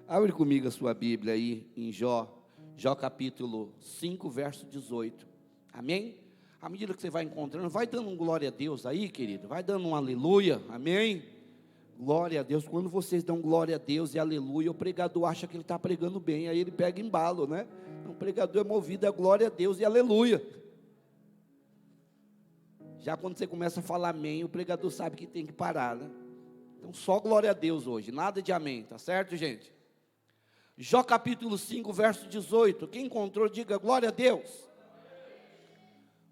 Abre comigo a sua Bíblia aí em Jó capítulo 5, verso 18. Amém? À medida que você vai encontrando, vai dando um glória a Deus aí, querido. Vai dando um aleluia. Amém? Glória a Deus. Quando vocês dão glória a Deus e aleluia, o pregador acha que ele está pregando bem, aí ele pega embalo, né? Então, o pregador é movido a glória a Deus e aleluia. Já quando você começa a falar amém, o pregador sabe que tem que parar, né? Então, só glória a Deus hoje, nada de amém, tá certo, gente? Jó capítulo 5, verso 18. Quem encontrou, diga glória a Deus.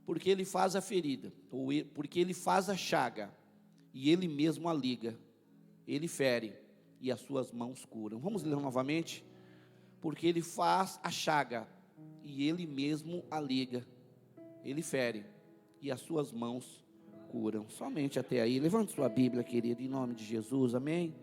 Porque ele faz a ferida, porque ele faz a chaga, e ele mesmo a liga. Ele fere, e as suas mãos curam. Vamos ler novamente? Porque ele faz a chaga, e ele mesmo a liga. Ele fere, e as suas mãos curam. Somente até aí. Levante sua Bíblia, querido, em nome de Jesus, amém?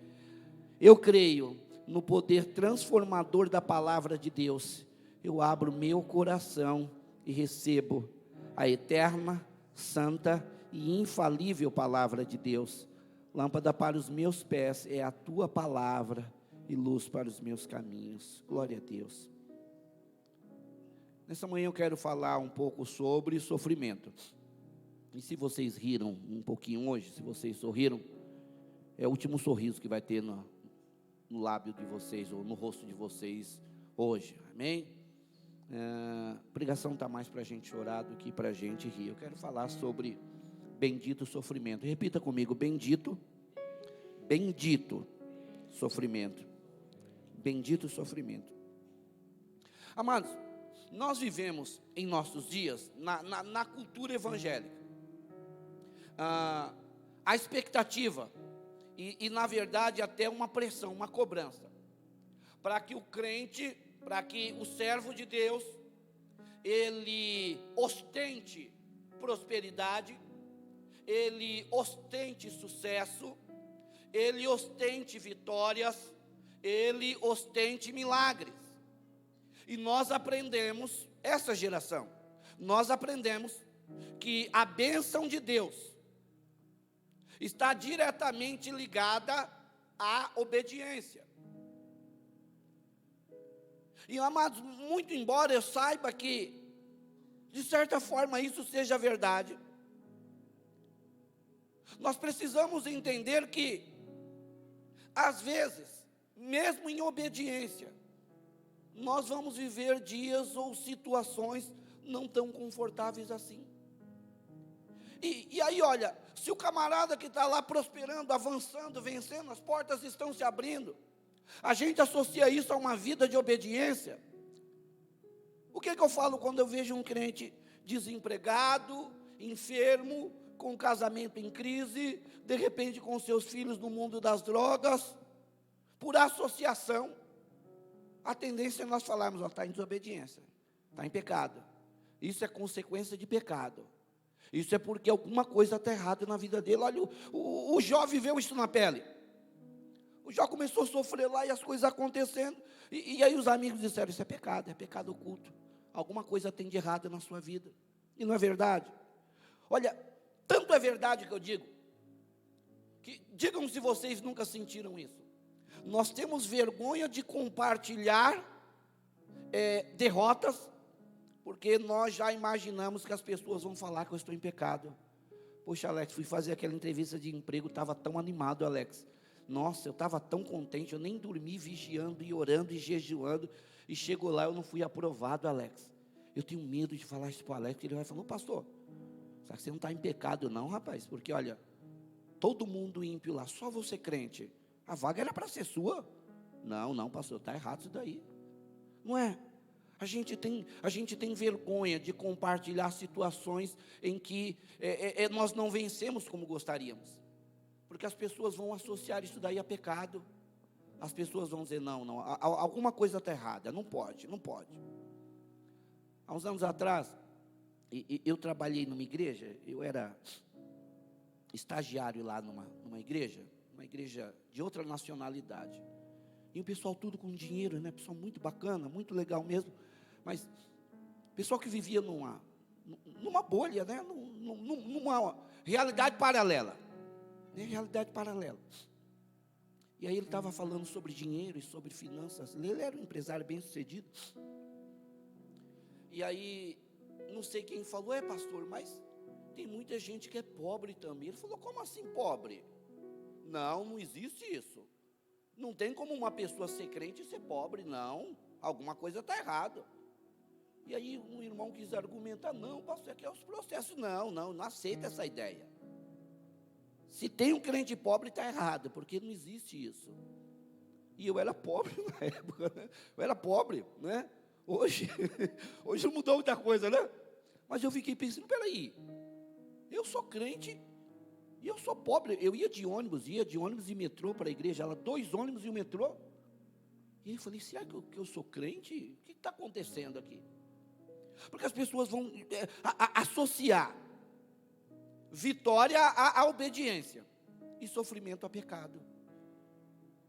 Eu creio no poder transformador da palavra de Deus. Eu abro meu coração e recebo a eterna, santa e infalível palavra de Deus. Lâmpada para os meus pés é a tua palavra e luz para os meus caminhos. Glória a Deus. Nessa manhã eu quero falar um pouco sobre sofrimento. E se vocês riram um pouquinho hoje, se vocês sorriram, é o último sorriso que vai ter no lábio de vocês, ou no rosto de vocês hoje, amém? A pregação está mais para a gente chorar do que para a gente rir. Eu quero falar sobre bendito sofrimento. Repita comigo: bendito sofrimento. Bendito sofrimento. Amados, nós vivemos em nossos dias, na cultura evangélica, a expectativa, e na verdade até uma pressão, uma cobrança, para que o crente, para que o servo de Deus, ele ostente prosperidade, ele ostente sucesso, ele ostente vitórias, ele ostente milagres. E nós aprendemos, essa geração, nós aprendemos que a bênção de Deus está diretamente ligada à obediência. E, amados, muito embora eu saiba que, de certa forma, isso seja verdade, nós precisamos entender que, às vezes, mesmo em obediência, nós vamos viver dias ou situações não tão confortáveis assim. E aí, olha, se o camarada que está lá prosperando, avançando, vencendo, as portas estão se abrindo, a gente associa isso a uma vida de obediência. O que eu falo quando eu vejo um crente desempregado, enfermo, com um casamento em crise, de repente com seus filhos no mundo das drogas, por associação? A tendência é nós falarmos: está em desobediência, está em pecado. Isso é consequência de pecado. Isso é porque alguma coisa está errada na vida dele. Olha, o Jó viveu isso na pele. O Jó começou a sofrer lá e as coisas acontecendo. E aí os amigos disseram: isso é pecado oculto. Alguma coisa tem de errado na sua vida. E não é verdade? Olha, tanto é verdade que eu digo, que digam se vocês nunca sentiram isso. Nós temos vergonha de compartilhar derrotas, porque nós já imaginamos que as pessoas vão falar que eu estou em pecado. Poxa, Alex, fui fazer aquela entrevista de emprego, estava tão animado, Alex. Nossa, eu estava tão contente, eu nem dormi vigiando e orando e jejuando, e chegou lá, eu não fui aprovado, Alex. Eu tenho medo de falar isso para o Alex, porque ele vai falar: pastor, será que você não está em pecado não, rapaz? Porque olha, todo mundo ímpio lá, só você crente. A vaga era para ser sua. Não, pastor, está errado isso daí. Não é? A gente tem vergonha de compartilhar situações em que nós não vencemos como gostaríamos. Porque as pessoas vão associar isso daí a pecado. As pessoas vão dizer: não, alguma coisa está errada, não pode. Há uns anos atrás, eu trabalhei numa igreja, eu era estagiário lá numa igreja de outra nacionalidade. E o pessoal tudo com dinheiro, né? Pessoal muito bacana, muito legal mesmo. Mas pessoal que vivia numa bolha, né? Numa realidade paralela. Realidade paralela. E aí ele estava falando sobre dinheiro e sobre finanças. Ele era um empresário bem sucedido. E aí, não sei quem falou, pastor, mas tem muita gente que é pobre também. Ele falou, como assim pobre? Não, não existe isso. Não tem como uma pessoa ser crente e ser pobre, não. Alguma coisa está errada. E aí um irmão quis argumentar, não, pastor, aqui é os processos. Não aceita essa ideia. Se tem um crente pobre, está errado, porque não existe isso. E eu era pobre na época, né? Eu era pobre, né? Hoje mudou muita coisa, né? Mas eu fiquei pensando, peraí, eu sou crente e eu sou pobre. Eu ia de ônibus e metrô para a igreja, era 2 ônibus e um metrô. E aí eu falei, será que eu sou crente? O que está acontecendo aqui? Porque as pessoas vão associar vitória à obediência e sofrimento a pecado.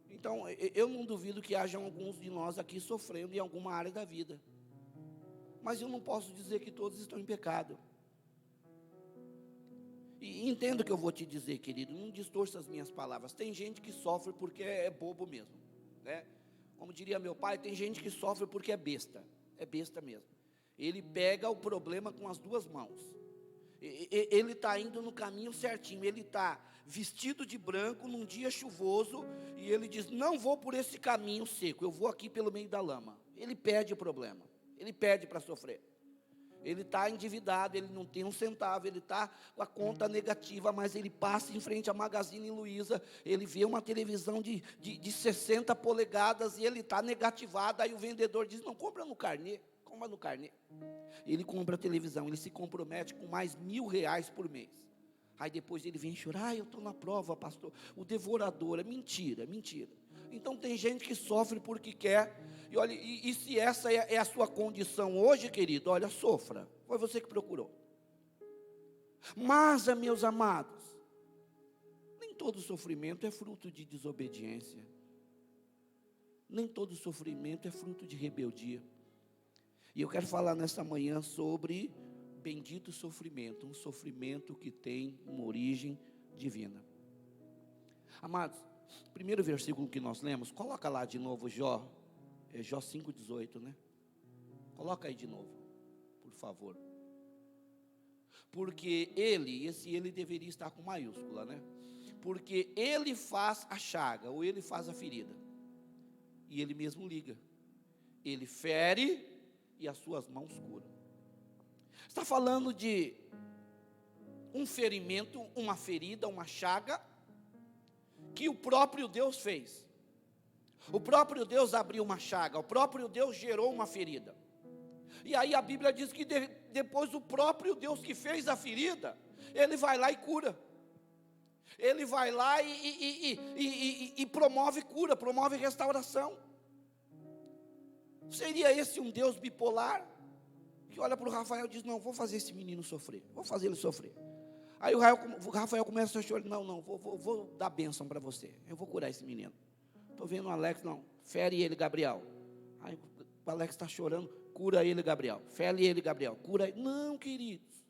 Então, eu não duvido que hajam alguns de nós aqui sofrendo em alguma área da vida. Mas eu não posso dizer que todos estão em pecado. E entenda o que eu vou te dizer, querido, não distorça as minhas palavras. Tem gente que sofre porque é bobo mesmo, né? Como diria meu pai, tem gente que sofre porque é besta mesmo. Ele pega o problema com as 2 mãos. Ele está indo no caminho certinho, ele está vestido de branco num dia chuvoso, e ele diz, não vou por esse caminho seco, eu vou aqui pelo meio da lama. Ele perde o problema, ele perde para sofrer. Ele está endividado, ele não tem um centavo, ele está com a conta negativa, mas ele passa em frente à Magazine Luiza, ele vê uma televisão de 60 polegadas, e ele está negativado, aí o vendedor diz, não, compra no carnê. Ele compra a televisão, ele se compromete com mais R$1.000 por mês. Aí depois ele vem chorar, eu estou na prova, pastor, o devorador, é mentira. Então tem gente que sofre porque quer, e olha, e se essa é a sua condição hoje, querido, olha, sofra, foi você que procurou. Mas, meus amados, nem todo sofrimento é fruto de desobediência, nem todo sofrimento é fruto de rebeldia. E eu quero falar nessa manhã sobre bendito sofrimento, um sofrimento que tem uma origem divina. Amados, o primeiro versículo que nós lemos, coloca lá de novo Jó 5,18, né? Coloca aí de novo, por favor. Porque ele deveria estar com maiúscula, né? Porque ele faz a chaga, ou ele faz a ferida, e ele mesmo liga. Ele fere e as suas mãos curam. Está falando de um ferimento, uma ferida, uma chaga, que o próprio Deus fez. O próprio Deus abriu uma chaga, o próprio Deus gerou uma ferida. E aí a Bíblia diz que depois o próprio Deus que fez a ferida, ele vai lá e cura. Ele vai lá e promove cura, promove restauração. Seria esse um Deus bipolar? Que olha para o Rafael e diz, não, vou fazer esse menino sofrer, vou fazer ele sofrer. Aí o Rafael começa a chorar, não, vou dar bênção para você, eu vou curar esse menino. Estou vendo o Alex, não, fere ele, Gabriel. Aí o Alex está chorando, cura ele, Gabriel. Fere ele, Gabriel, cura ele. Não, queridos,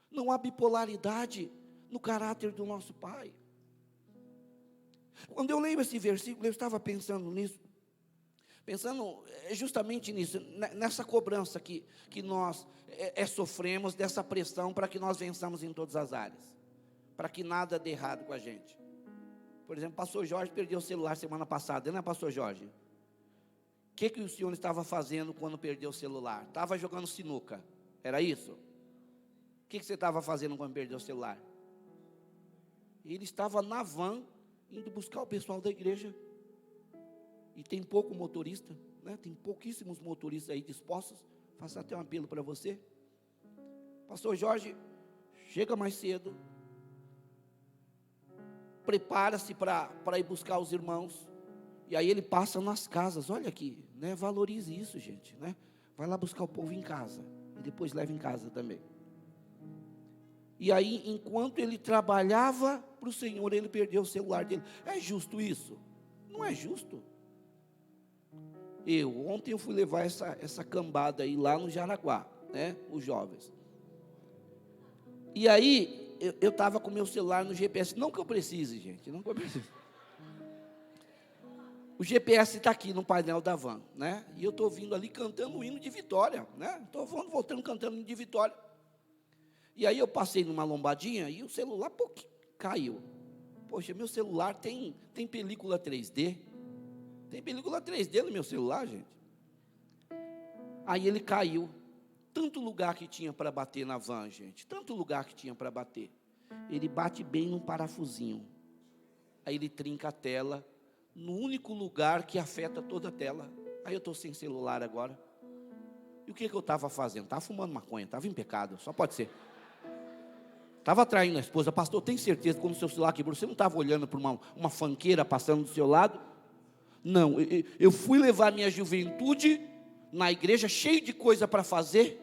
não há bipolaridade no caráter do nosso Pai. Quando eu leio esse versículo, eu estava pensando nisso, pensando justamente nisso, nessa cobrança que nós sofremos, dessa pressão para que nós vençamos em todas as áreas, para que nada dê errado com a gente. Por exemplo, o pastor Jorge perdeu o celular semana passada, não é, pastor Jorge? O que o senhor estava fazendo quando perdeu o celular? Estava jogando sinuca, era isso? O que você estava fazendo quando perdeu o celular? Ele estava na van, indo buscar o pessoal da igreja. E tem pouco motorista, né? Tem pouquíssimos motoristas aí dispostos. Faço até um apelo para você. Pastor Jorge, chega mais cedo. Prepara-se para ir buscar os irmãos. E aí ele passa nas casas. Olha aqui, né? Valorize isso, gente, né? Vai lá buscar o povo em casa. E depois leva em casa também. E aí, enquanto ele trabalhava para o Senhor, ele perdeu o celular dele. É justo isso? Não é justo. Ontem eu fui levar essa cambada aí lá no Jaraguá, né? Os jovens. E aí, eu estava com meu celular no GPS. Não que eu precise, gente, não que eu precise. o GPS está aqui no painel da van, né? E eu estou vindo ali cantando o hino de vitória, né? Estou voltando cantando o hino de vitória. E aí eu passei numa lombadinha e o celular caiu. Poxa, meu celular tem película 3D. Tem película 3D no meu celular, gente. Aí ele caiu. Tanto lugar que tinha para bater na van, gente. Tanto lugar que tinha para bater. Ele bate bem num parafusinho. Aí ele trinca a tela no único lugar que afeta toda a tela. Aí eu estou sem celular agora. E o que eu estava fazendo? Estava fumando maconha, estava em pecado, só pode ser. Estava traindo a esposa. Pastor, tem certeza que quando o seu celular quebrou, você não estava olhando para uma fanqueira passando do seu lado? Não, eu fui levar minha juventude na igreja, cheio de coisa para fazer,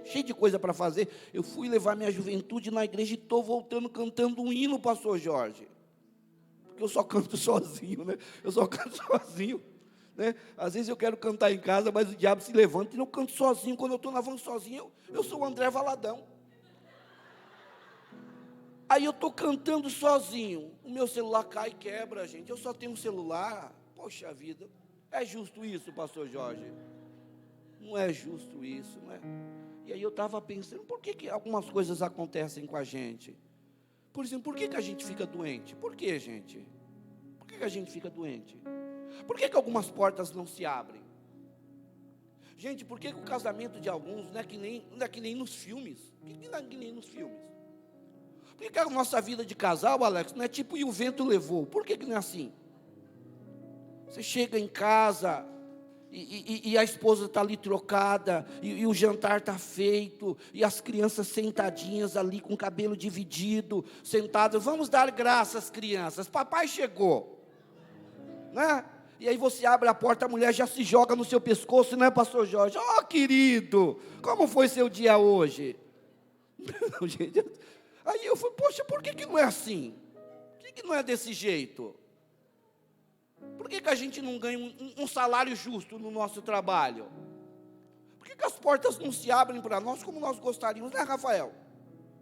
eu fui levar minha juventude na igreja e estou voltando cantando um hino, pastor Jorge. Porque eu só canto sozinho, né? Né? Às vezes eu quero cantar em casa, mas o diabo se levanta e eu canto sozinho. Quando eu estou na van sozinho, eu sou o André Valadão. Aí eu estou cantando sozinho, o meu celular cai e quebra, gente. Eu só tenho um celular. Poxa vida, é justo isso, pastor Jorge? Não é justo isso, né? E aí eu estava pensando, por que algumas coisas acontecem com a gente? Por exemplo, por que a gente fica doente? Por que, gente? Por que a gente fica doente? Por que algumas portas não se abrem? Gente, por que o casamento de alguns não é que nem nos filmes? Por que não é que nem nos filmes? Por que a nossa vida de casal, Alex, não é tipo e o vento levou? Por que não é assim? Você chega em casa e a esposa está ali trocada, e o jantar está feito, e as crianças sentadinhas ali com o cabelo dividido, sentadas, vamos dar graças, crianças, papai chegou, né? E aí você abre a porta, a mulher já se joga no seu pescoço, né, pastor Jorge? Oh, querido, como foi seu dia hoje? Gente, aí eu falei, poxa, por que não é assim? Por que não é desse jeito? Por que a gente não ganha um salário justo no nosso trabalho? Por que as portas não se abrem para nós como nós gostaríamos, né, Rafael?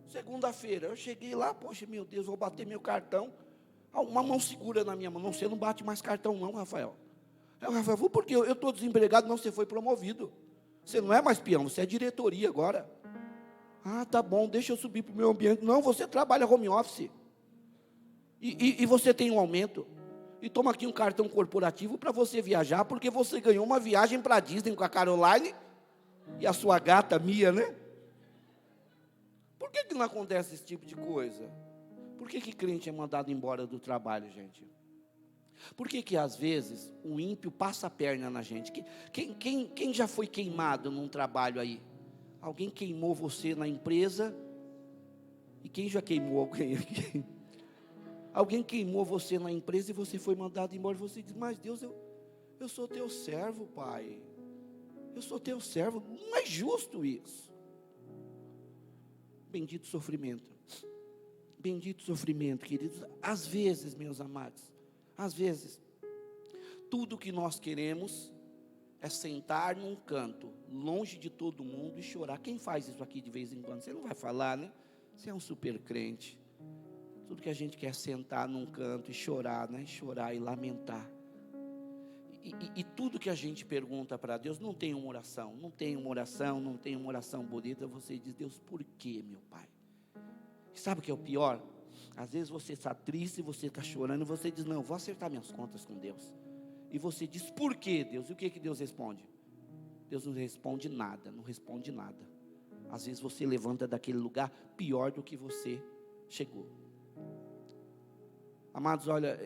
Segunda-feira, eu cheguei lá, poxa, meu Deus, vou bater meu cartão. Uma mão segura na minha mão. Não, você não bate mais cartão não, Rafael. Rafael, porque eu estou desempregado. Não, você foi promovido. Você não é mais peão, você é diretoria agora. Ah, tá bom, deixa eu subir para o meu ambiente. Não, você trabalha home office. E você tem um aumento. E toma aqui um cartão corporativo para você viajar, porque você ganhou uma viagem para a Disney com a Caroline e a sua gata Mia, né? Por que não acontece esse tipo de coisa? Por que crente é mandado embora do trabalho, gente? Por que às vezes o ímpio passa a perna na gente? Quem já foi queimado num trabalho aí? Alguém queimou você na empresa? E quem já queimou alguém aqui? Alguém queimou você na empresa e você foi mandado embora. Você diz, mas Deus, eu sou teu servo, Pai. Eu sou teu servo. Não é justo isso. Bendito sofrimento. Bendito sofrimento, queridos. Às vezes, meus amados, às vezes, tudo que nós queremos é sentar num canto, longe de todo mundo e chorar. Quem faz isso aqui de vez em quando? Você não vai falar, né? Você é um super crente. Tudo que a gente quer é sentar num canto e chorar, né? Chorar e lamentar. E tudo que a gente pergunta para Deus, não tem uma oração, não tem uma oração bonita. Você diz, Deus, por que, meu Pai? E sabe o que é o pior? Às vezes você está triste, você está chorando, e você diz, não, vou acertar minhas contas com Deus. E você diz, por que, Deus? E o que Deus responde? Deus não responde nada, não responde nada. Às vezes você levanta daquele lugar pior do que você chegou. Amados, olha,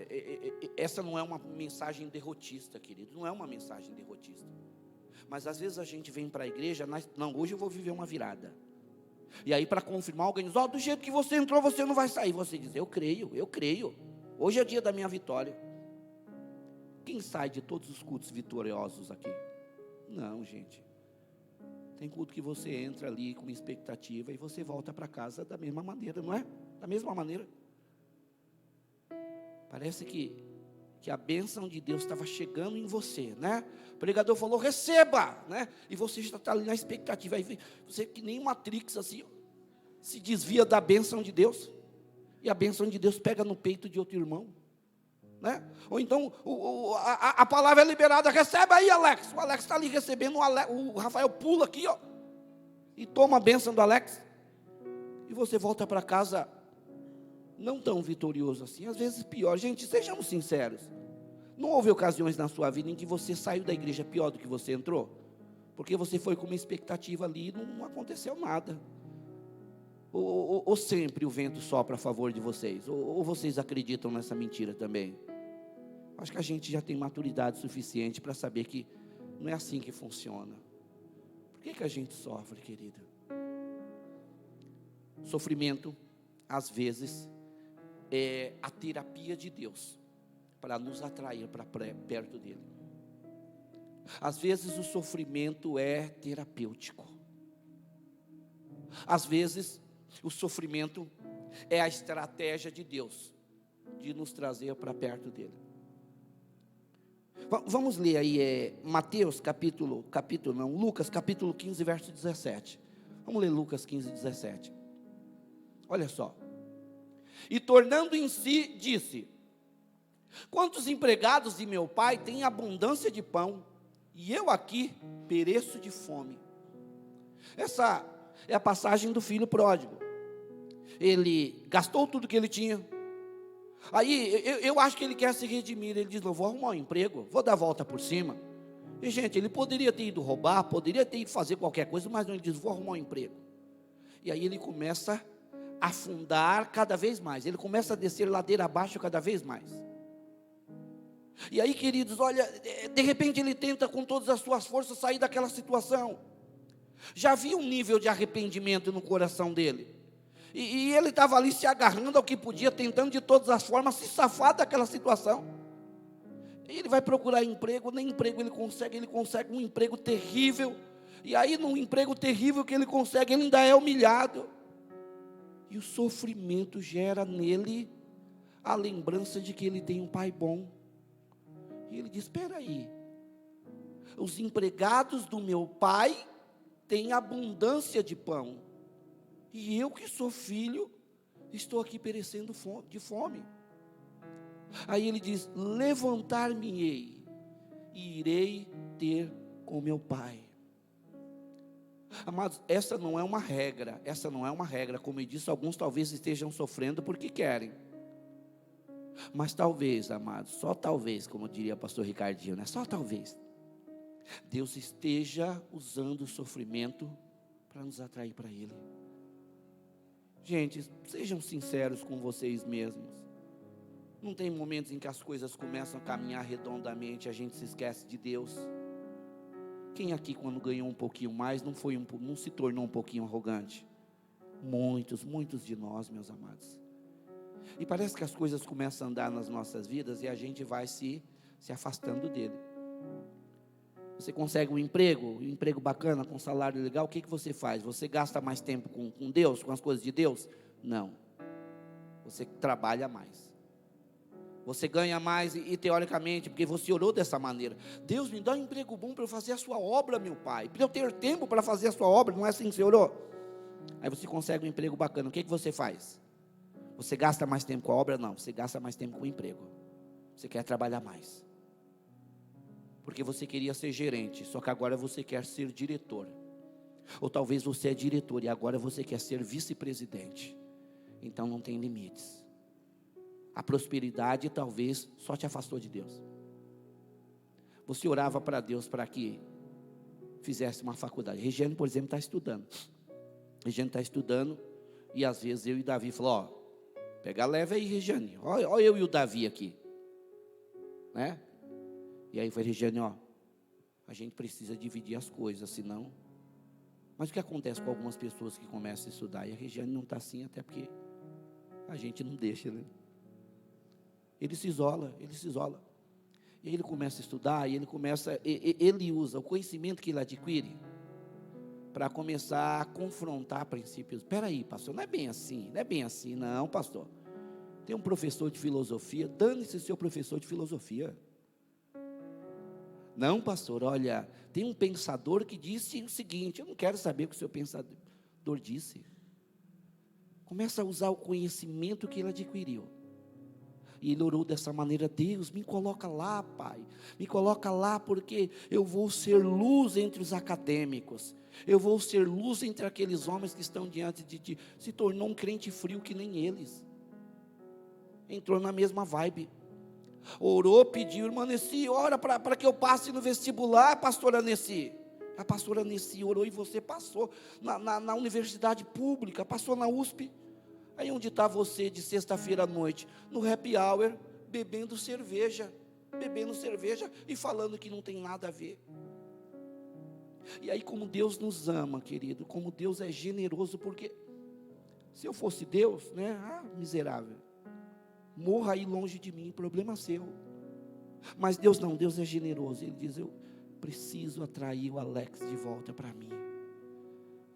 essa não é uma mensagem derrotista, querido, não é uma mensagem derrotista. Mas às vezes a gente vem para a igreja, não, hoje eu vou viver uma virada. E aí para confirmar, alguém diz, do jeito que você entrou, você não vai sair. Você diz, eu creio, hoje é dia da minha vitória. Quem sai de todos os cultos vitoriosos aqui? Não, gente. Tem culto que você entra ali com uma expectativa e você volta para casa da mesma maneira, não é? Da mesma maneira. Parece que a bênção de Deus estava chegando em você, né? O pregador falou, receba, né? E você já está ali na expectativa. Aí você que nem Matrix assim, se desvia da bênção de Deus. E a bênção de Deus pega no peito de outro irmão. né? Ou então a palavra é liberada, recebe aí, Alex. O Alex está ali recebendo, o Rafael pula aqui, ó, e toma a bênção do Alex. E você volta para casa não tão vitorioso assim, às vezes pior. Gente, sejamos sinceros. Não houve ocasiões na sua vida em que você saiu da igreja pior do que você entrou? Porque você foi com uma expectativa ali e não aconteceu nada. Ou sempre o vento sopra a favor de vocês? Ou vocês acreditam nessa mentira também? Acho que a gente já tem maturidade suficiente para saber que não é assim que funciona. Por que a gente sofre, querida? Sofrimento, às vezes, é a terapia de Deus para nos atrair para perto dele. Às vezes o sofrimento é terapêutico. Às vezes o sofrimento é a estratégia de Deus de nos trazer para perto dele. Vamos ler aí Lucas capítulo 15, verso 17. Vamos ler Lucas 15, 17. Olha só. E tornando em si, disse: quantos empregados de meu pai têm abundância de pão, e eu aqui pereço de fome. Essa é a passagem do filho pródigo. Ele gastou tudo que ele tinha. Aí eu acho que ele quer se redimir. Ele diz: não, vou arrumar um emprego, vou dar a volta por cima. E gente, ele poderia ter ido roubar, poderia ter ido fazer qualquer coisa, mas não, ele diz: vou arrumar um emprego. E aí ele começa a afundar cada vez mais. Ele começa a descer ladeira abaixo cada vez mais. E aí, queridos, olha, de repente ele tenta com todas as suas forças sair daquela situação. Já havia um nível de arrependimento no coração dele. E ele estava ali se agarrando ao que podia, tentando de todas as formas se safar daquela situação. E ele vai procurar emprego, nem emprego ele consegue um emprego terrível. E aí, num emprego terrível que ele consegue, ele ainda é humilhado. E o sofrimento gera nele a lembrança de que ele tem um pai bom. E ele diz: espera aí, os empregados do meu pai têm abundância de pão, e eu que sou filho, estou aqui perecendo de fome. Aí ele diz: levantar-me-ei, e irei ter com meu pai. Amados, essa não é uma regra, como eu disse, alguns talvez estejam sofrendo porque querem. Mas talvez, amados, só talvez, como diria o pastor Ricardinho, né? Só talvez, Deus esteja usando o sofrimento para nos atrair para Ele. Gente, sejam sinceros com vocês mesmos. Não tem momentos em que as coisas começam a caminhar redondamente, a gente se esquece de Deus? Quem aqui, quando ganhou um pouquinho mais, não se tornou um pouquinho arrogante? Muitos de nós, meus amados. E parece que as coisas começam a andar nas nossas vidas e a gente vai se afastando dele. Você consegue um emprego bacana, com salário legal, o que você faz? Você gasta mais tempo com Deus, com as coisas de Deus? Não. Você trabalha mais. Você ganha mais e teoricamente, porque você orou dessa maneira: Deus, me dá um emprego bom para eu fazer a sua obra, meu pai, para eu ter tempo para fazer a sua obra. Não é assim que você orou? Aí você consegue um emprego bacana, o que você faz? Você gasta mais tempo com a obra? Não, você gasta mais tempo com o emprego. Você quer trabalhar mais. Porque você queria ser gerente, só que agora você quer ser diretor. Ou talvez você é diretor e agora você quer ser vice-presidente. Então não tem limites. A prosperidade talvez só te afastou de Deus. Você orava para Deus para que fizesse uma faculdade. Regiane, por exemplo, está estudando. Regiane está estudando e às vezes eu e Davi falamos: ó, pega leve aí, Regiane. Olha eu e o Davi aqui, né? E aí foi: Regiane, ó, a gente precisa dividir as coisas, senão... Mas o que acontece com algumas pessoas que começam a estudar? E a Regiane não está assim, até porque a gente não deixa, né? Ele se isola. E aí ele começa a estudar, e ele usa o conhecimento que ele adquire para começar a confrontar princípios. Espera aí, pastor, não é bem assim, não, pastor. Tem um professor de filosofia, dane-se seu professor de filosofia. Não, pastor, olha, tem um pensador que disse o seguinte: eu não quero saber o que o seu pensador disse. Começa a usar o conhecimento que ele adquiriu E ele orou dessa maneira: Deus, me coloca lá, Pai, me coloca lá, porque eu vou ser luz entre os acadêmicos, eu vou ser luz entre aqueles homens que estão diante de ti. Se tornou um crente frio que nem eles, entrou na mesma vibe, orou, pediu: irmã Nessi, ora para que eu passe no vestibular, pastora Nessi. A pastora Nessi orou e você passou na universidade pública, passou na USP. Aí onde está você de sexta-feira à noite? No happy hour, bebendo cerveja e falando que não tem nada a ver. E aí, como Deus nos ama, querido, como Deus é generoso, porque se eu fosse Deus, né, miserável, morra aí longe de mim, problema seu. Mas Deus não, Deus é generoso. Ele diz: eu preciso atrair o Alex de volta para mim.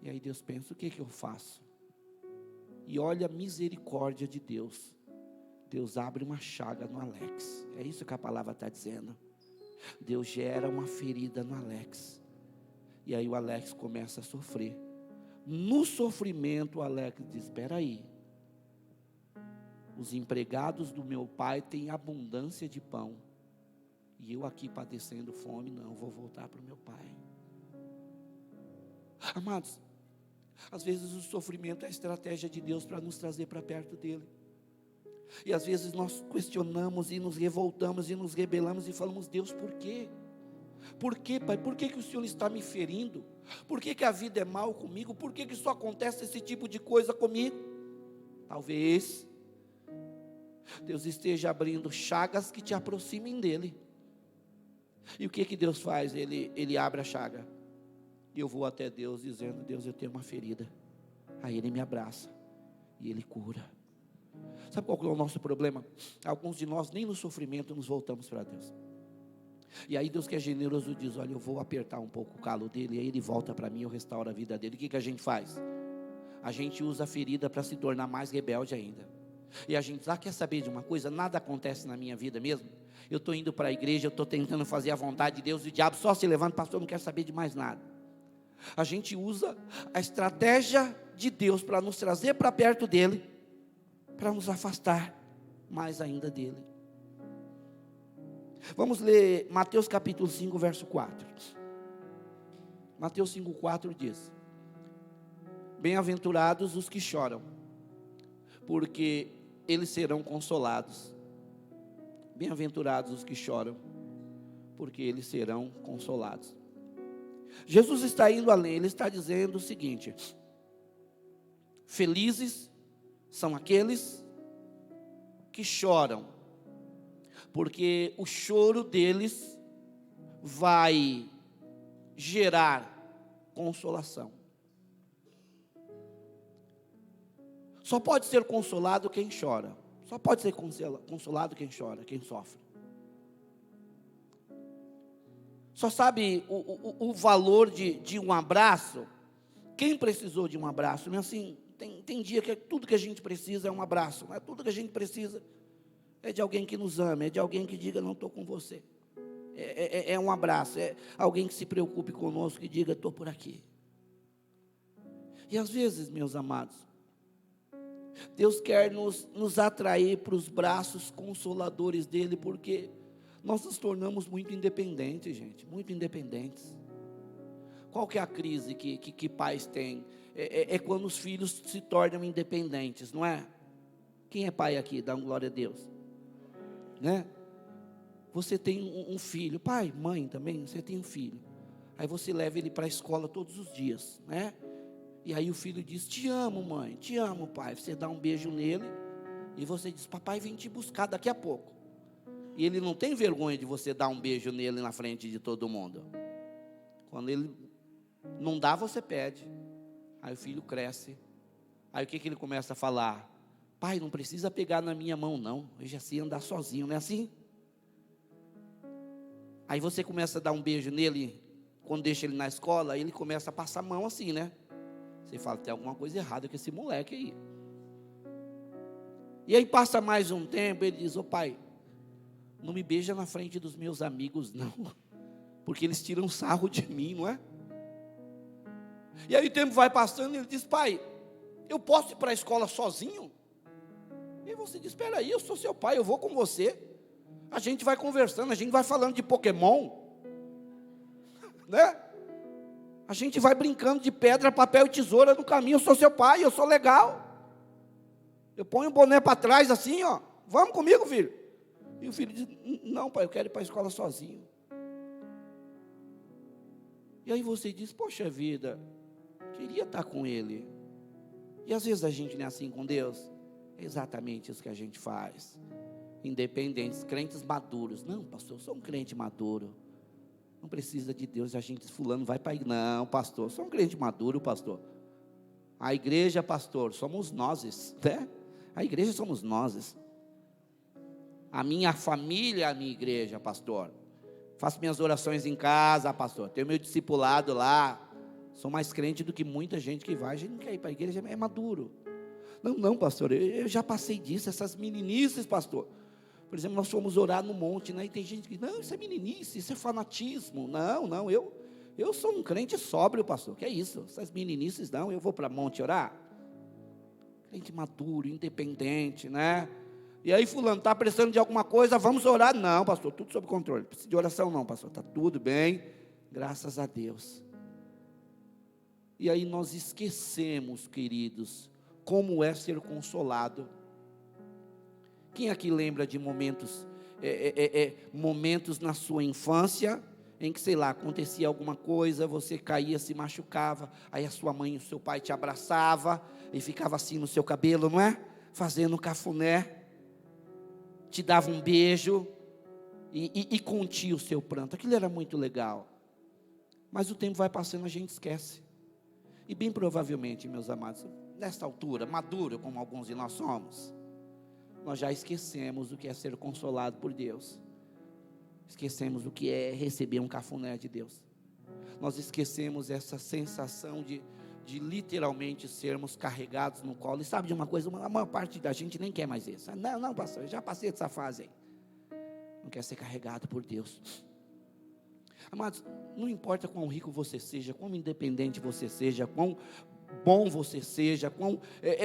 E aí Deus pensa: o que eu faço? E olha a misericórdia de Deus. Deus abre uma chaga no Alex. É isso que a palavra está dizendo. Deus gera uma ferida no Alex. E aí o Alex começa a sofrer. No sofrimento, o Alex diz: espera aí, os empregados do meu pai têm abundância de pão, e eu aqui padecendo fome, não, vou voltar para o meu pai. Amados, às vezes o sofrimento é a estratégia de Deus para nos trazer para perto dele. E às vezes nós questionamos e nos revoltamos e nos rebelamos e falamos: Deus, por quê? Por quê, Pai? Por que o Senhor está me ferindo? Por que a vida é mal comigo? Por que só acontece esse tipo de coisa comigo? Talvez Deus esteja abrindo chagas que te aproximem dele. E o que Deus faz? Ele abre a chaga. E eu vou até Deus dizendo: Deus, eu tenho uma ferida. Aí Ele me abraça e Ele cura. Sabe qual é o nosso problema? Alguns de nós nem no sofrimento nos voltamos para Deus. E aí Deus, que é generoso, diz: olha, eu vou apertar um pouco o calo dele. E aí ele volta para mim, eu restauro a vida dele. O que a gente faz? A gente usa a ferida para se tornar mais rebelde ainda. E a gente quer saber de uma coisa? Nada acontece na minha vida mesmo. Eu estou indo para a igreja, eu estou tentando fazer a vontade de Deus, e o diabo só se levanta: pastor, eu não quero saber de mais nada. A gente usa a estratégia de Deus para nos trazer para perto dele, para nos afastar mais ainda dele. Vamos ler Mateus capítulo 5, verso 4. Mateus 5, 4 diz: bem-aventurados os que choram, porque eles serão consolados. Bem-aventurados os que choram, porque eles serão consolados. Jesus está indo além, Ele está dizendo o seguinte: felizes são aqueles que choram, porque o choro deles vai gerar consolação. Só pode ser consolado quem chora. Só pode ser consolado quem chora, quem sofre. Só sabe o valor de um abraço quem precisou de um abraço. Não é assim? Tem dia que tudo que a gente precisa é um abraço. Mas tudo que a gente precisa é de alguém que nos ame, é de alguém que diga: não estou com você. É um abraço, é alguém que se preocupe conosco e diga: estou por aqui. E às vezes, meus amados, Deus quer nos atrair para os braços consoladores dEle, porque nós nos tornamos muito independentes, gente, muito independentes. Qual que é a crise que pais têm? É quando os filhos se tornam independentes, não é? Quem é pai aqui? Dá glória a Deus. Né? Você tem um filho, pai, mãe também, você tem um filho. Aí você leva ele para a escola todos os dias, né? E aí o filho diz: te amo, mãe, te amo, pai. Você dá um beijo nele e você diz: papai vem te buscar daqui a pouco. E ele não tem vergonha de você dar um beijo nele na frente de todo mundo. Quando ele não dá, você pede. Aí o filho cresce. Aí o que ele começa a falar? Pai, não precisa pegar na minha mão não, eu já sei andar sozinho, não é assim? Aí você começa a dar um beijo nele, quando deixa ele na escola, ele começa a passar a mão assim, né? Você fala: tem alguma coisa errada com esse moleque aí. E aí passa mais um tempo, ele diz: ô pai, não me beija na frente dos meus amigos não, porque eles tiram sarro de mim, não é? E aí o tempo vai passando e ele diz: pai, eu posso ir para a escola sozinho? E você diz, espera aí, eu sou seu pai, eu vou com você. A gente vai conversando, a gente vai falando de Pokémon, né? A gente vai brincando de pedra, papel e tesoura no caminho. Eu sou seu pai, eu sou legal. Eu ponho o boné para trás assim, ó. Vamos comigo, filho. E o filho diz, não, pai, eu quero ir para a escola sozinho. E aí você diz, poxa vida, queria estar com ele. E às vezes a gente não é assim com Deus. É exatamente isso que a gente faz. Independentes, crentes maduros. Não, pastor, eu sou um crente maduro. Não precisa de Deus. A gente, fulano, vai para a igreja. Não, pastor, eu sou um crente maduro, pastor. A igreja, pastor, somos nós, né? A igreja somos nós. A minha família é a minha igreja, pastor. Faço minhas orações em casa, pastor. Tenho meu discipulado lá. Sou mais crente do que muita gente que vai. A gente não quer ir para a igreja, é maduro. Não, pastor, eu já passei disso, essas meninices, pastor. Por exemplo, nós fomos orar no monte, né? E tem gente que diz, não, isso é meninice, isso é fanatismo. Não, eu sou um crente sóbrio, pastor. Que é isso? Essas meninices, não, eu vou para o monte orar. Crente maduro, independente, né? E aí fulano, está precisando de alguma coisa, vamos orar? Não, pastor, tudo sob controle. Não precisa de oração não, pastor, está tudo bem, graças a Deus. E aí nós esquecemos, queridos, como é ser consolado. Quem aqui lembra de momentos, momentos na sua infância, em que, sei lá, acontecia alguma coisa, você caía, se machucava, aí a sua mãe e o seu pai te abraçava, e ficava assim no seu cabelo, não é? Fazendo cafuné, te dava um beijo, e contia o seu pranto. Aquilo era muito legal. Mas o tempo vai passando, a gente esquece. E bem provavelmente, meus amados, nesta altura, maduro como alguns de nós somos, nós já esquecemos o que é ser consolado por Deus. Esquecemos o que é receber um cafuné de Deus. Nós esquecemos essa sensação de literalmente sermos carregados no colo. E sabe de uma coisa, a maior parte da gente nem quer mais isso. Não, pastor, eu já passei dessa fase aí. Não quer ser carregado por Deus. Amados, não importa quão rico você seja, quão independente você seja, quão bom você seja, quão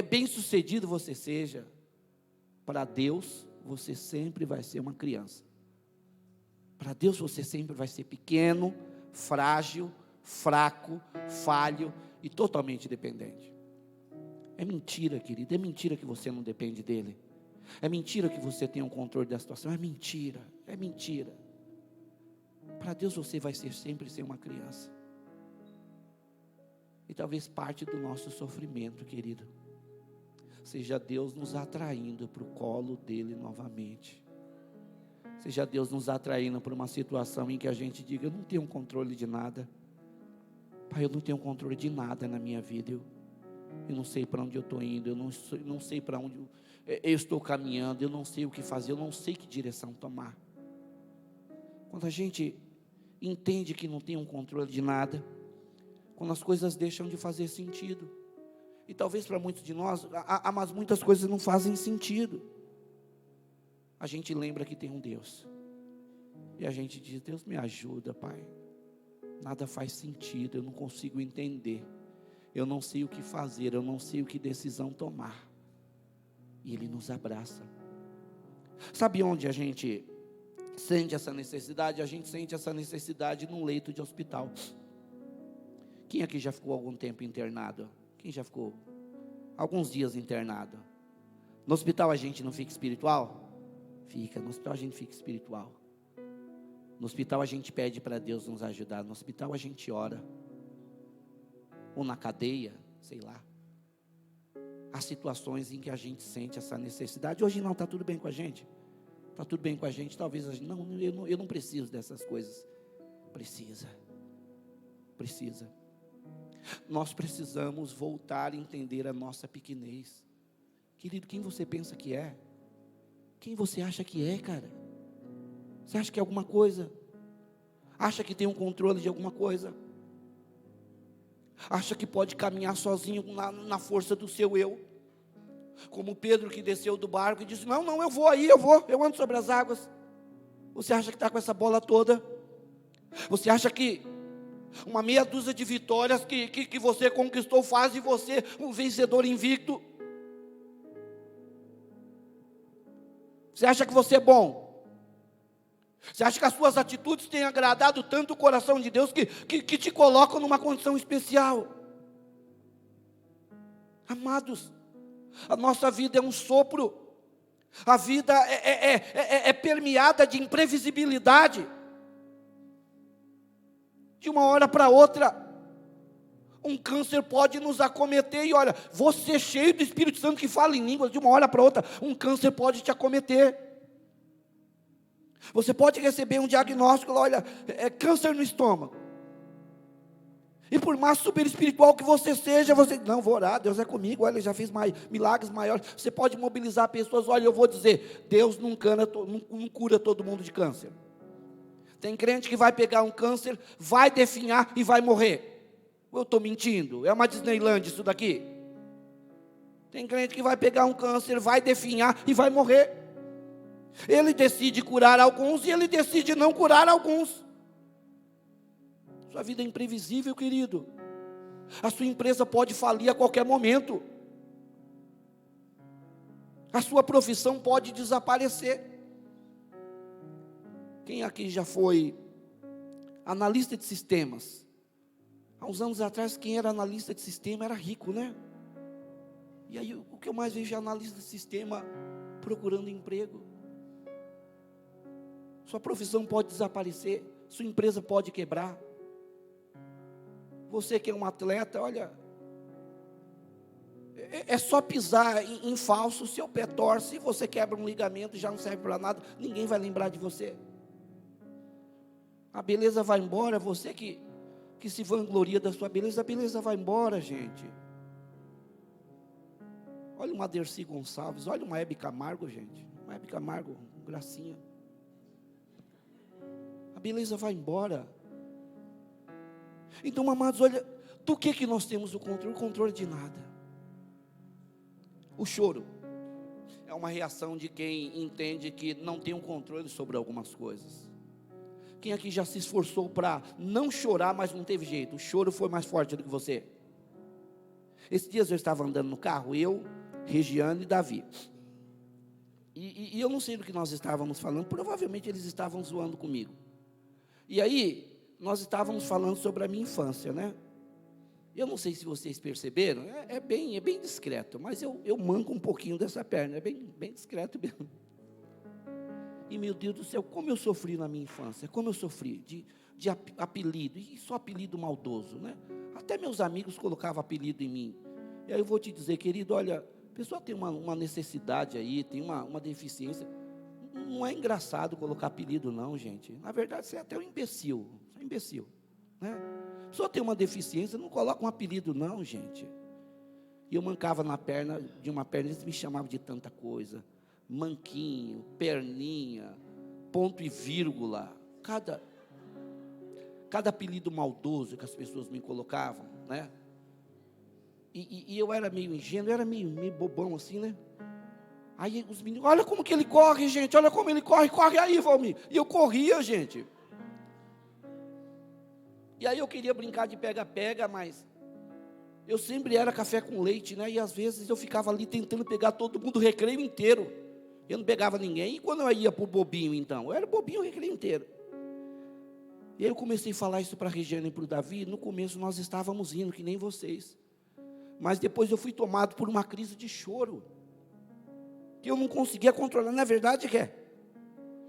bem sucedido você seja, para Deus você sempre vai ser uma criança. Para Deus você sempre vai ser pequeno, frágil, fraco, falho e totalmente dependente. É mentira, querido, é mentira que você não depende dele. É mentira que você tem um controle da situação, é mentira. Para Deus você vai sempre ser uma criança. E talvez parte do nosso sofrimento, querido, seja Deus nos atraindo para o colo dele novamente. Seja Deus nos atraindo para uma situação em que a gente diga, eu não tenho controle de nada. Pai, eu não tenho controle de nada na minha vida. Eu não sei para onde eu estou indo, eu não sei para onde eu estou caminhando, eu não sei o que fazer, eu não sei que direção tomar. Quando a gente entende que não tem um controle de nada, quando as coisas deixam de fazer sentido, e talvez para muitos de nós, mas muitas coisas não fazem sentido, a gente lembra que tem um Deus, e a gente diz, Deus me ajuda, Pai, nada faz sentido, eu não consigo entender, eu não sei o que fazer, eu não sei o que decisão tomar, e Ele nos abraça. Sabe onde a gente sente essa necessidade? A gente sente essa necessidade num leito de hospital. Quem aqui já ficou algum tempo internado? Quem já ficou alguns dias internado? No hospital a gente não fica espiritual? Fica, no hospital a gente fica espiritual. No hospital a gente pede para Deus nos ajudar. No hospital a gente ora. Ou na cadeia, sei lá. Há situações em que a gente sente essa necessidade. Hoje não, está tudo bem com a gente. Está tudo bem com a gente. Talvez a gente, eu não preciso dessas coisas. Precisa. Nós precisamos voltar a entender a nossa pequenez. Querido, quem você pensa que é? Quem você acha que é, cara? Você acha que é alguma coisa? Acha que tem um controle de alguma coisa? Acha que pode caminhar sozinho na força do seu eu? Como Pedro que desceu do barco e disse, não, eu ando sobre as águas. Você acha que está com essa bola toda? Você acha que uma meia dúzia de vitórias que você conquistou faz de você um vencedor invicto? Você acha que você é bom? Você acha que as suas atitudes têm agradado tanto o coração de Deus que te colocam numa condição especial? Amados, a nossa vida é um sopro. A vida é permeada de imprevisibilidade. De uma hora para outra, um câncer pode nos acometer. E olha, você cheio do Espírito Santo que fala em línguas, de uma hora para outra, um câncer pode te acometer. Você pode receber um diagnóstico, olha, é câncer no estômago. E por mais super espiritual que você seja, você, não, vou orar, Deus é comigo, olha, ele já fez milagres maiores. Você pode mobilizar pessoas, olha, eu vou dizer, Deus não cura todo mundo de câncer. Tem crente que vai pegar um câncer, vai definhar e vai morrer. Eu estou mentindo? É uma Disneyland isso daqui? Tem crente que vai pegar um câncer, vai definhar e vai morrer. Ele decide curar alguns e ele decide não curar alguns. Sua vida é imprevisível, querido. A sua empresa pode falir a qualquer momento. A sua profissão pode desaparecer. Quem aqui já foi analista de sistemas? Há uns anos atrás, quem era analista de sistema era rico, né? E aí, o que eu mais vejo é analista de sistema procurando emprego. Sua profissão pode desaparecer, sua empresa pode quebrar. Você que é um atleta, olha, é só pisar em falso, seu pé torce, você quebra um ligamento, já não serve para nada, ninguém vai lembrar de você. A beleza vai embora, você que se vangloria da sua beleza, a beleza vai embora, gente. Olha uma Dercy Gonçalves, olha uma Hebe Camargo, gente. Uma Hebe Camargo, gracinha. A beleza vai embora. Então, amados, olha, do que nós temos o controle? O controle de nada. O choro é uma reação de quem entende que não tem um controle sobre algumas coisas. Quem aqui já se esforçou para não chorar, mas não teve jeito? O choro foi mais forte do que você. Esses dias eu estava andando no carro, eu, Regiane e Davi. E eu não sei do que nós estávamos falando, provavelmente eles estavam zoando comigo. E aí, nós estávamos falando sobre a minha infância, né? Eu não sei se vocês perceberam, é bem discreto, mas eu manco um pouquinho dessa perna, é bem discreto mesmo. E meu Deus do céu, como eu sofri na minha infância, como eu sofri de apelido, e só apelido maldoso, né? Até meus amigos colocavam apelido em mim. E aí eu vou te dizer, querido, olha, a pessoa tem uma necessidade aí, tem uma deficiência. Não é engraçado colocar apelido não, gente. Na verdade, você é até um imbecil, né? A pessoa tem uma deficiência, não coloca um apelido não, gente. E eu mancava de uma perna, eles me chamavam de tanta coisa. Manquinho, perninha, ponto e vírgula, cada apelido maldoso que as pessoas me colocavam, né? E eu era meio ingênuo, eu era meio bobão assim, né? Aí os meninos, olha como que ele corre, gente, olha como ele corre aí, Valmir. E eu corria, gente. E aí eu queria brincar de pega-pega, mas eu sempre era café com leite, né? E às vezes eu ficava ali tentando pegar todo mundo o recreio inteiro. Eu não pegava ninguém. E quando eu ia para o bobinho, então? Eu era bobinho o recreio inteiro. E aí eu comecei a falar isso para a Regiane e para o Davi. No começo nós estávamos rindo, que nem vocês. Mas depois eu fui tomado por uma crise de choro. Que eu não conseguia controlar. Na verdade,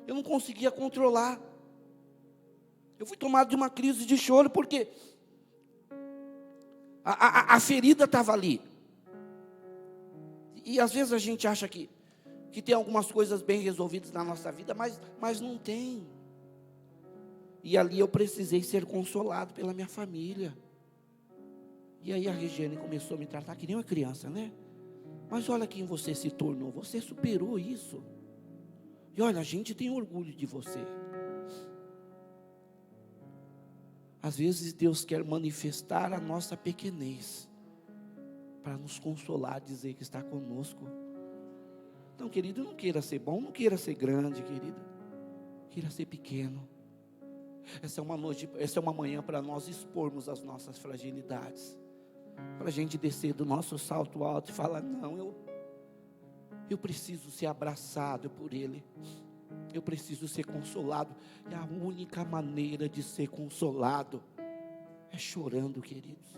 eu não conseguia controlar. Eu fui tomado de uma crise de choro, porque a ferida estava ali. E às vezes a gente acha que tem algumas coisas bem resolvidas na nossa vida, mas não tem. E ali eu precisei ser consolado pela minha família. E aí a Regiane começou a me tratar que nem uma criança, né? Mas olha quem você se tornou, você superou isso. E olha, a gente tem orgulho de você. Às vezes Deus quer manifestar a nossa pequenez, para nos consolar, dizer que está conosco. Então, querido, não queira ser bom, não queira ser grande, querido. Queira ser pequeno. Essa é uma manhã para nós expormos as nossas fragilidades. Para a gente descer do nosso salto alto e falar, não, Eu preciso ser abraçado por Ele. Eu preciso ser consolado. E a única maneira de ser consolado é chorando, queridos.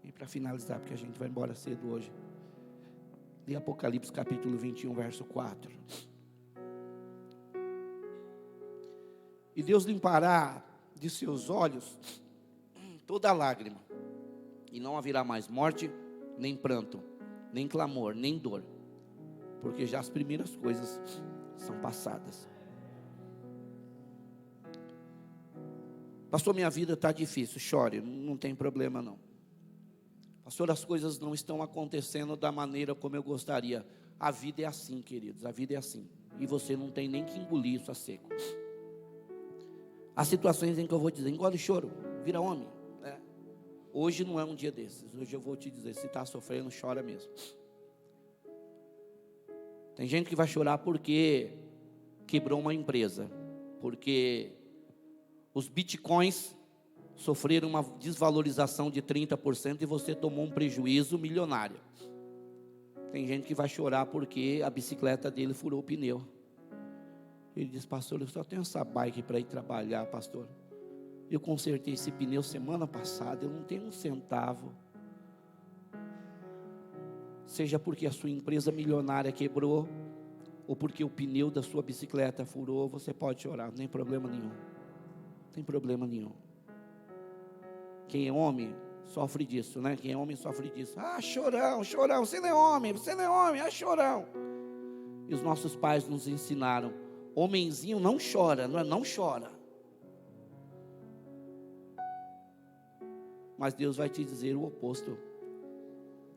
E para finalizar, porque a gente vai embora cedo hoje, de Apocalipse capítulo 21, verso 4. E Deus limpará de seus olhos toda lágrima, e não haverá mais morte, nem pranto, nem clamor, nem dor, porque já as primeiras coisas são passadas. Pastor, minha vida está difícil, chore, não tem problema não. Pastor, as coisas não estão acontecendo da maneira como eu gostaria. A vida é assim, queridos, a vida é assim. E você não tem nem que engolir isso a seco. Há situações em que eu vou dizer, engole o choro, vira homem. Hoje não é um dia desses. Hoje eu vou te dizer, se está sofrendo, chora mesmo. Tem gente que vai chorar porque quebrou uma empresa, porque os bitcoins sofreram uma desvalorização de 30% e você tomou um prejuízo milionário. Tem gente que vai chorar porque a bicicleta dele furou o pneu. Ele diz, pastor, eu só tenho essa bike para ir trabalhar, pastor. Eu consertei esse pneu semana passada, eu não tenho um centavo. Seja porque a sua empresa milionária quebrou, ou porque o pneu da sua bicicleta furou, você pode chorar, não tem problema nenhum. Não tem problema nenhum. Quem é homem sofre disso, né? Quem é homem sofre disso. Ah, chorão, chorão, você não é homem, ah, chorão. E os nossos pais nos ensinaram, homenzinho não chora, não chora. Mas Deus vai te dizer o oposto.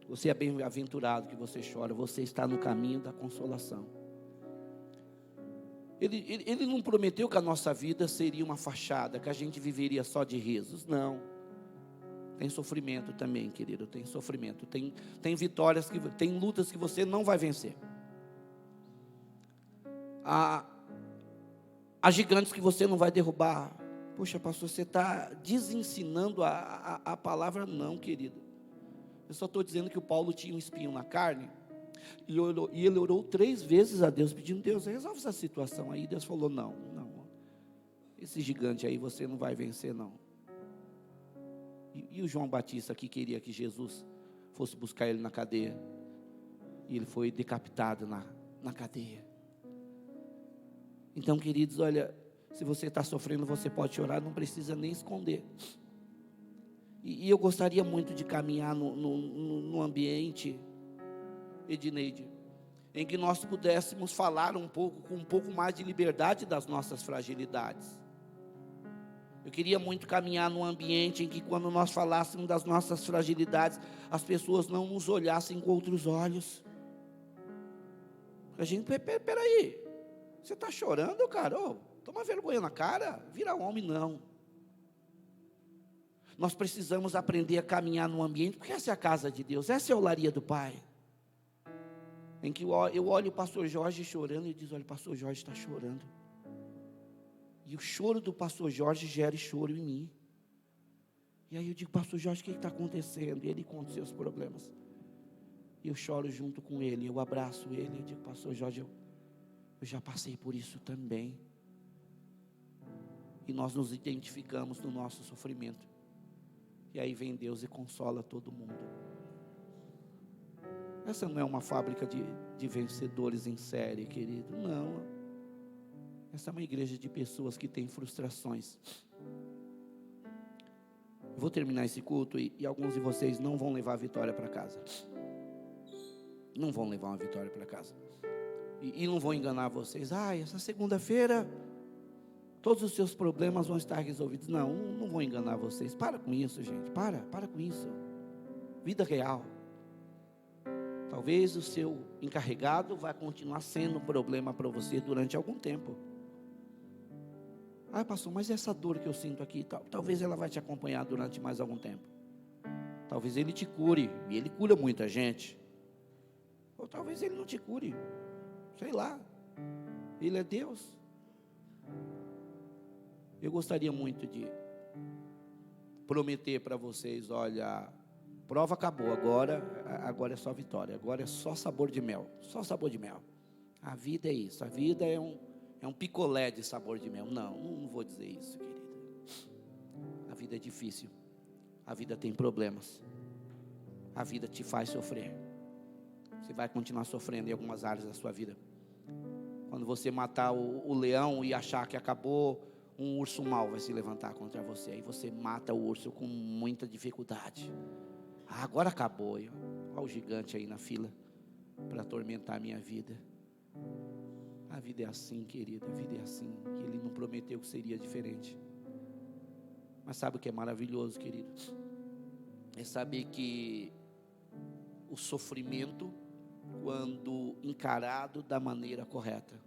Você é bem-aventurado que você chora, você está no caminho da consolação. Ele não prometeu que a nossa vida seria uma fachada, que a gente viveria só de risos, não. Tem sofrimento também, querido, tem sofrimento, tem vitórias, tem lutas que você não vai vencer. Há gigantes que você não vai derrubar. Poxa, pastor, você está desensinando a palavra? Não, querido. Eu só estou dizendo que o Paulo tinha um espinho na carne, e ele orou 3 vezes a Deus, pedindo, Deus, resolve essa situação aí. Deus falou, não, esse gigante aí você não vai vencer, não. E o João Batista que queria que Jesus fosse buscar ele na cadeia, e ele foi decapitado na cadeia. Então, queridos, olha, se você está sofrendo, você pode chorar, não precisa nem esconder. E eu gostaria muito de caminhar no ambiente, Edneide, em que nós pudéssemos falar com um pouco mais de liberdade das nossas fragilidades. Eu queria muito caminhar num ambiente em que, quando nós falássemos das nossas fragilidades, as pessoas não nos olhassem com outros olhos. A gente, peraí, você está chorando, cara? Toma vergonha na cara, vira homem, não. Nós precisamos aprender a caminhar num ambiente, porque essa é a casa de Deus, essa é a olaria do Pai. Em que eu olho o pastor Jorge chorando e diz, olha, o pastor Jorge está chorando. E o choro do pastor Jorge gera choro em mim. E aí eu digo, pastor Jorge, o que está acontecendo? E ele conta os seus problemas. E eu choro junto com ele, eu abraço ele, eu digo, pastor Jorge, eu já passei por isso também. E nós nos identificamos no nosso sofrimento. E aí vem Deus e consola todo mundo. Essa não é uma fábrica de vencedores em série, querido. Não. Essa é uma igreja de pessoas que têm frustrações. Eu vou terminar esse culto e alguns de vocês não vão levar a vitória para casa. Não vão levar uma vitória para casa. E não vou enganar vocês. Essa segunda-feira todos os seus problemas vão estar resolvidos. Não vou enganar vocês. Para com isso, gente. Para com isso. Vida real. Talvez o seu encarregado vai continuar sendo um problema para você durante algum tempo. Pastor, mas essa dor que eu sinto aqui, talvez ela vai te acompanhar durante mais algum tempo. Talvez ele te cure, e ele cura muita gente. Ou talvez ele não te cure, sei lá. Ele é Deus. Eu gostaria muito de prometer para vocês, olha, prova acabou, agora é só vitória, agora é só sabor de mel, só sabor de mel. A vida é isso, a vida é um picolé de sabor de mel. Não vou dizer isso, querida. A vida é difícil, a vida tem problemas, a vida te faz sofrer. Você vai continuar sofrendo em algumas áreas da sua vida. Quando você matar o leão e achar que acabou, um urso mau vai se levantar contra você. Aí você mata o urso com muita dificuldade. Agora acabou. Olha o gigante aí na fila para atormentar a minha vida. A vida é assim, querida, a vida é assim. Ele não prometeu que seria diferente. Mas sabe o que é maravilhoso, querido? É saber que o sofrimento, quando encarado da maneira correta,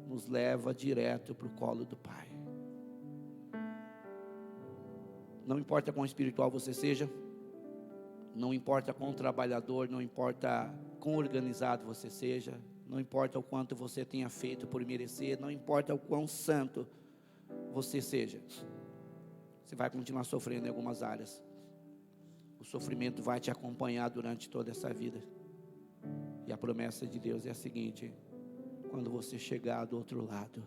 nos leva direto para o colo do Pai. Não importa quão espiritual você seja, não importa quão trabalhador, não importa quão organizado você seja, não importa o quanto você tenha feito por merecer, não importa o quão santo você seja, você vai continuar sofrendo em algumas áreas. O sofrimento vai te acompanhar durante toda essa vida. E a promessa de Deus é a seguinte: quando você chegar do outro lado,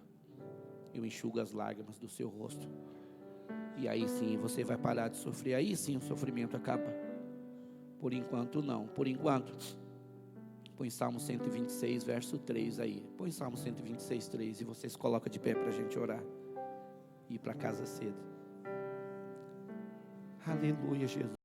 eu enxugo as lágrimas do seu rosto. E aí sim você vai parar de sofrer. Aí sim o sofrimento acaba. Por enquanto não. Por enquanto, põe Salmo 126, verso 3 aí. Põe Salmo 126, 3. E vocês colocam de pé para a gente orar. E ir para casa cedo. Aleluia, Jesus.